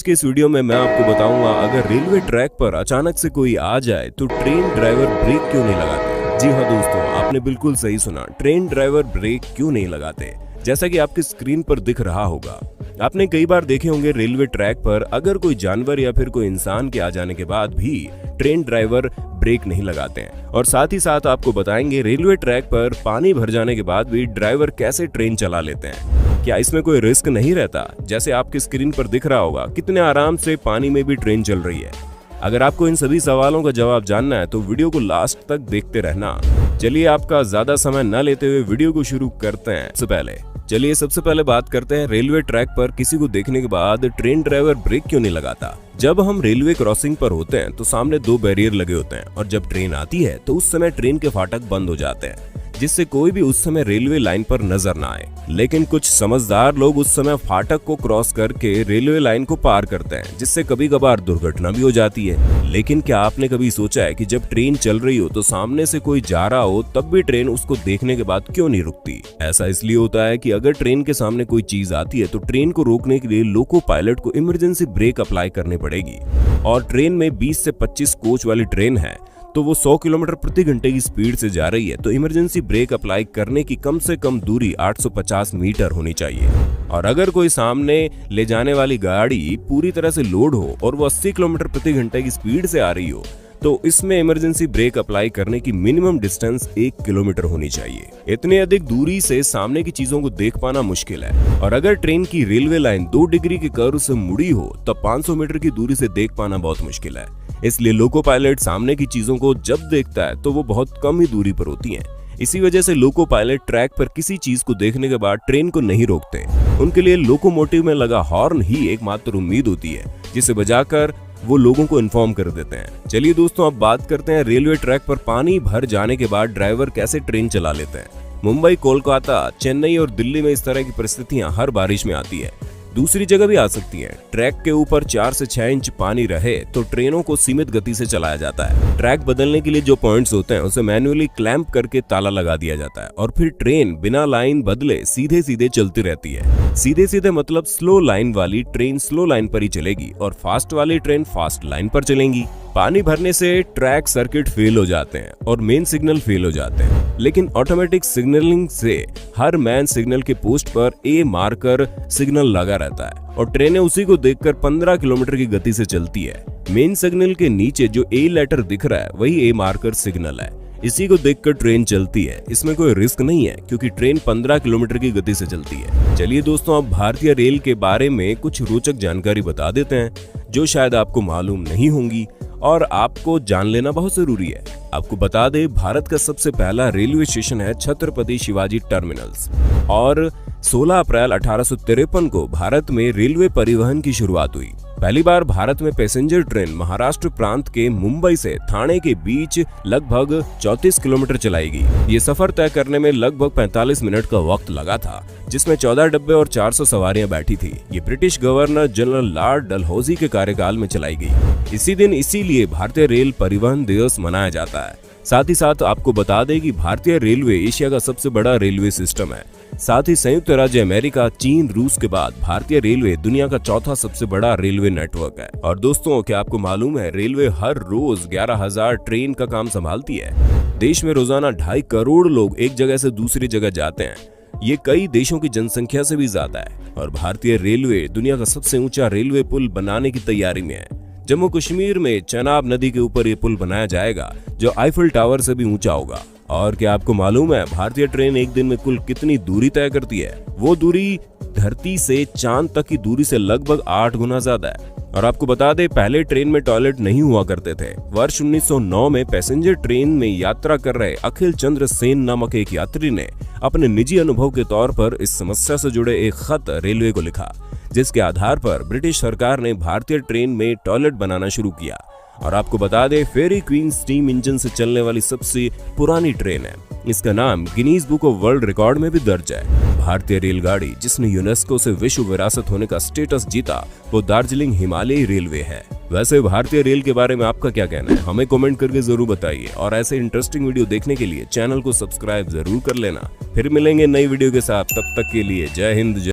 आज के इस वीडियो में मैं आपको बताऊंगा अगर रेलवे ट्रैक पर अचानक से कोई आ जाए तो ट्रेन ड्राइवर ब्रेक क्यों नहीं लगाते। जी हाँ दोस्तों, आपने बिल्कुल सही सुना, ट्रेन ड्राइवर ब्रेक क्यों नहीं लगाते। जैसा कि आपकी स्क्रीन पर दिख रहा होगा, आपने कई बार देखे होंगे रेलवे ट्रैक पर अगर कोई जानवर या फिर कोई इंसान के आ जाने के बाद भी ट्रेन ड्राइवर ब्रेक नहीं लगाते हैं। और साथ ही साथ आपको बताएंगे रेलवे ट्रैक पर पानी भर जाने के बाद भी ड्राइवर कैसे ट्रेन चला लेते हैं। क्या इसमें कोई रिस्क नहीं रहता? जैसे आपकी स्क्रीन पर दिख रहा होगा कितने आराम से पानी में भी ट्रेन चल रही है। अगर आपको इन सभी सवालों का जवाब जानना है तो वीडियो को लास्ट तक देखते रहना। चलिए आपका ज्यादा समय न लेते हुए वीडियो को शुरू करते हैं। सबसे पहले बात करते हैं रेलवे ट्रैक पर किसी को देखने के बाद ट्रेन ड्राइवर ब्रेक क्यों नहीं लगाता। जब हम रेलवे क्रॉसिंग पर होते हैं तो सामने 2 बैरियर लगे होते हैं और जब ट्रेन आती है तो उस समय ट्रेन के फाटक बंद हो जाते हैं, जिससे कोई भी उस समय रेलवे लाइन पर नजर ना आए। लेकिन कुछ समझदार लोग उस समय फाटक को क्रॉस करके रेलवे लाइन को पार करते हैं, जिससे कभी कभार दुर्घटना भी हो जाती है। लेकिन क्या आपने कभी सोचा है कि जब ट्रेन चल रही हो तो सामने से कोई जा रहा हो तब भी ट्रेन उसको देखने के बाद क्यों नहीं रुकती? ऐसा इसलिए होता है कि अगर ट्रेन के सामने कोई चीज आती है तो ट्रेन को रोकने के लिए लोको पायलट को इमरजेंसी ब्रेक अप्लाई करनी पड़ेगी। और ट्रेन में 20 से 25 कोच वाली ट्रेन है तो वो 100 किलोमीटर प्रति घंटे की स्पीड से जा रही है, तो इमरजेंसी ब्रेक अप्लाई करने की कम से कम दूरी 850 मीटर होनी चाहिए। और अगर कोई सामने ले जाने वाली गाड़ी पूरी तरह से लोड हो और वो 80 किलोमीटर प्रति घंटे की स्पीड से आ रही हो तो इसमें इमरजेंसी ब्रेक अप्लाई करने की मिनिमम डिस्टेंस 1 किलोमीटर होनी चाहिए। इतनी अधिक दूरी से सामने की चीजों को देख पाना मुश्किल है। और अगर ट्रेन की रेलवे लाइन 2 डिग्री के कर्व से मुड़ी हो तब 500 मीटर की दूरी से देख पाना बहुत मुश्किल है। इसलिए लोको पायलट सामने की चीजों को जब देखता है तो वो बहुत कम ही दूरी पर होती हैं। इसी वजह से लोको पायलट ट्रैक पर किसी चीज को देखने के बाद ट्रेन को नहीं रोकते। उनके लिए लोकोमोटिव में लगा हॉर्न ही एकमात्र उम्मीद होती है, जिसे बजाकर वो लोगों को इन्फॉर्म कर देते हैं। चलिए दोस्तों, अब बात करते हैं रेलवे ट्रैक पर पानी भर जाने के बाद ड्राइवर कैसे ट्रेन चला लेते हैं। मुंबई, कोलकाता, चेन्नई और दिल्ली में इस तरह की परिस्थितियां हर बारिश में आती है। दूसरी जगह भी आ सकती हैं। ट्रैक के ऊपर 4 से 6 इंच पानी रहे तो ट्रेनों को सीमित गति से चलाया जाता है। ट्रैक बदलने के लिए जो पॉइंट्स होते हैं उसे मैन्युअली क्लैंप करके ताला लगा दिया जाता है और फिर ट्रेन बिना लाइन बदले सीधे सीधे चलती रहती है। सीधे सीधे मतलब स्लो लाइन वाली ट्रेन स्लो लाइन पर ही चलेगी और फास्ट वाली ट्रेन फास्ट लाइन पर चलेंगी। पानी भरने से ट्रैक सर्किट फेल हो जाते हैं और मेन सिग्नल फेल हो जाते हैं, लेकिन ऑटोमेटिक सिग्नलिंग से हर मैन सिग्नल के पोस्ट पर ए मार्कर सिग्नल लगा रहता है और ट्रेनें उसी को देखकर 15 किलोमीटर की गति से चलती है। मेन सिग्नल के नीचे जो ए लेटर दिख रहा है वही ए मार्कर सिग्नल है। इसी को देखकर ट्रेन चलती है। इसमें कोई रिस्क नहीं है क्योंकि ट्रेन 15 किलोमीटर की गति से चलती है। चलिए दोस्तों, अब भारतीय रेल के बारे में कुछ रोचक जानकारी बता देते हैं जो शायद आपको मालूम नहीं होंगी और आपको जान लेना बहुत जरूरी है। आपको बता दें, भारत का सबसे पहला रेलवे स्टेशन है छत्रपति शिवाजी टर्मिनल्स और 16 अप्रैल 1853 को भारत में रेलवे परिवहन की शुरुआत हुई। पहली बार भारत में पैसेंजर ट्रेन महाराष्ट्र प्रांत के मुंबई से ठाणे के बीच लगभग 34 किलोमीटर चलाई गई। ये सफर तय करने में लगभग 45 मिनट का वक्त लगा था, जिसमें 14 डब्बे और 400 सवारियां बैठी थी। ये British governor general Lord Dalhousie के कार्यकाल में चलाई गई। इसी दिन इसीलिए भारतीय रेल परिवहन दिवस मनाया जाता है। साथ ही साथ आपको बता दें कि भारतीय रेलवे एशिया का सबसे बड़ा रेलवे सिस्टम है। साथ ही संयुक्त राज्य अमेरिका, चीन, रूस के बाद भारतीय रेलवे दुनिया का चौथा सबसे बड़ा रेलवे नेटवर्क है। और दोस्तों, क्या आपको मालूम है रेलवे हर रोज 11,000 ट्रेन का काम संभालती है। देश में रोजाना 2.5 करोड़ लोग एक जगह से दूसरी जगह जाते हैं। ये कई देशों की जनसंख्या से भी ज्यादा है। और भारतीय रेलवे दुनिया का सबसे ऊंचा रेलवे पुल बनाने की तैयारी में है। जम्मू कश्मीर में चनाब नदी के ऊपर ये पुल बनाया जाएगा जो आईफल टावर से भी ऊंचा होगा। और क्या आपको मालूम है भारतीय ट्रेन एक दिन में कुल कितनी दूरी तय करती है? वो दूरी धरती से चांद तक की दूरी से लगभग 8 गुना ज्यादा है। और आपको बता दें, पहले ट्रेन में टॉयलेट नहीं हुआ करते थे। वर्ष 1909 में पैसेंजर ट्रेन में यात्रा कर रहे अखिल चंद्र सेन नामक एक यात्री ने अपने निजी अनुभव के तौर पर इस समस्या से जुड़े एक खत रेलवे को लिखा, जिसके आधार पर ब्रिटिश सरकार ने भारतीय ट्रेन में टॉयलेट बनाना शुरू किया। और आपको बता दें, फेरी क्वीन स्टीम इंजन से चलने वाली सबसे पुरानी ट्रेन है। इसका नाम Guinness book of world record में भी दर्ज है। भारतीय रेलगाड़ी जिसने यूनेस्को से विश्व विरासत होने का स्टेटस जीता वो दार्जिलिंग हिमालयी रेलवे है। वैसे भारतीय रेल के बारे में आपका क्या कहना है, हमें कमेंट करके जरूर बताइए। और ऐसे इंटरेस्टिंग वीडियो देखने के लिए चैनल को सब्सक्राइब जरूर कर लेना। फिर मिलेंगे नई वीडियो के साथ, तब तक के लिए जय हिंद।